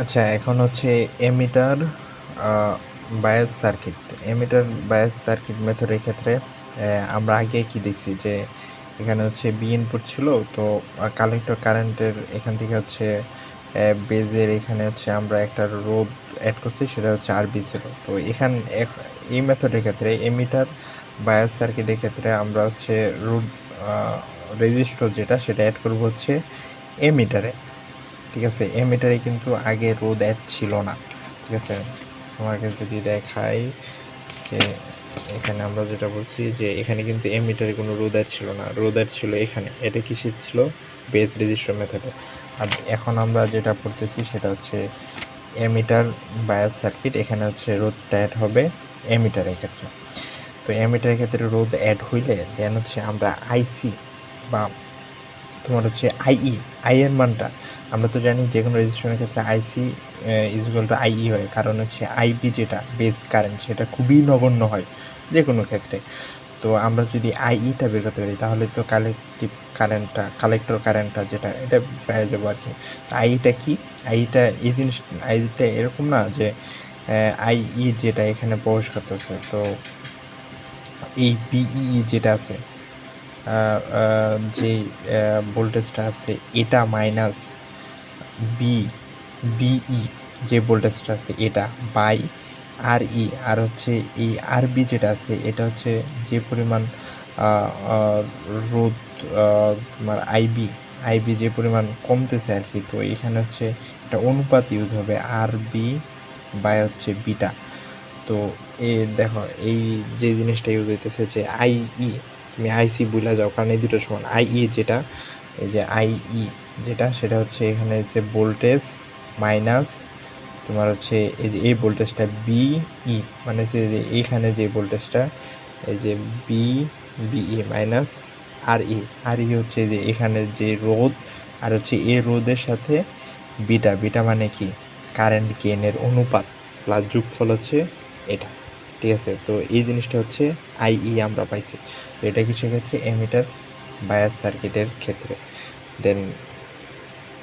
আচ্ছা, এখন হচ্ছে emitter bias circuit. Emitter bias circuit মেথডের ক্ষেত্রে আমরা আগে কি দেখছি যে এখানে হচ্ছে বি ইনপুট ছিল, তো কালেক্টর কারেন্টের এখান থেকে হচ্ছে বেজের এখানে হচ্ছে আমরা একটা রোধ অ্যাড করছি, সেটা হচ্ছে আরবি ছিল। তো এই মেথডের ক্ষেত্রে এমিটার বায়াস সার্কিটের ক্ষেত্রে আমরা হচ্ছে রোধ রেজিস্টর যেটা সেটা অ্যাড করব হচ্ছে এমিটারে। ঠিক আছে, এমিটারে কিন্তু আগে রোধ অ্যাড ছিল না। ঠিক আছে, তোমাকে যদি দেখাই যে এখানে আমরা যেটা বলছি যে এখানে কিন্তু এমিটারে কোনো রোধ অ্যাড ছিল না, রোধ অ্যাড ছিল এখানে। এটা কিসের ছিল? বেস রেজিস্টার মেথডে। আর এখন আমরা যেটা করতেছি সেটা হচ্ছে এমিটার বায়াস সার্কিট। এখানে হচ্ছে রোধটা অ্যাড হবে এমিটারের ক্ষেত্রে। তো এমিটারের ক্ষেত্রে রোধ অ্যাড হইলে দেন হচ্ছে আমরা আইসি বা তোমার হচ্ছে আই এর মানটা আমরা তো জানি যে কোনো রেজিস্ট্রেশনের ক্ষেত্রে আইসি ইজ ইকুয়াল টু আইই হয়, কারণ হচ্ছে আইবি যেটা বেস কারেন্ট সেটা খুবই নগণ্য হয় যে কোনো ক্ষেত্রে। তো আমরা যদি আইইটা বের করতে পারি তাহলে তো কালেক্টর কারেন্টটা যেটা এটা পেয়ে যাবো আর কি। আইইটা কি? আইইটা এরকম না যে আইই যেটা এখানে প্রবেশ করতেছে, তো এই বিইই যেটা আছে যে ভোল্টেজটা আছে এটা মাইনাস বিই যে ভোল্টেজটা আছে এটা বাই আরই, আর হচ্ছে এই আরবি যেটা আছে এটা হচ্ছে যে পরিমাণ রোধ তোমার আইবি যে পরিমাণ কমতেছে আর কি। তো এখানে হচ্ছে একটা অনুপাত ইউজ হবে আরবি বাই হচ্ছে বিটা। তো দেখো এই যে জিনিসটা ইউজ হইতেছে যে আইই, তুমি আইসি ভুলে যাও কারণ এই দুটো সমান। আইই যেটা, এই যে আইই যেটা সেটা হচ্ছে এখানে হচ্ছে ভোল্টেজ মাইনাস তোমার হচ্ছে এই যে এই ভোল্টেজটা বিই, মানে হচ্ছে যে এইখানে যে ভোল্টেজটা এই যে বিই মাইনাস আরই হচ্ছে যে এখানের যে রোধ, আর হচ্ছে এই রোধের সাথে বিটা মানে কি? কারেন্ট গেইনের অনুপাত প্লাস যোগফল হচ্ছে এটা। ঠিক আছে, তো এই জিনিসটা হচ্ছে আইই আমরা পাইছি। তো এটা কিসের ক্ষেত্রে? এমিটার বায়াস সার্কিটের ক্ষেত্রে। দেন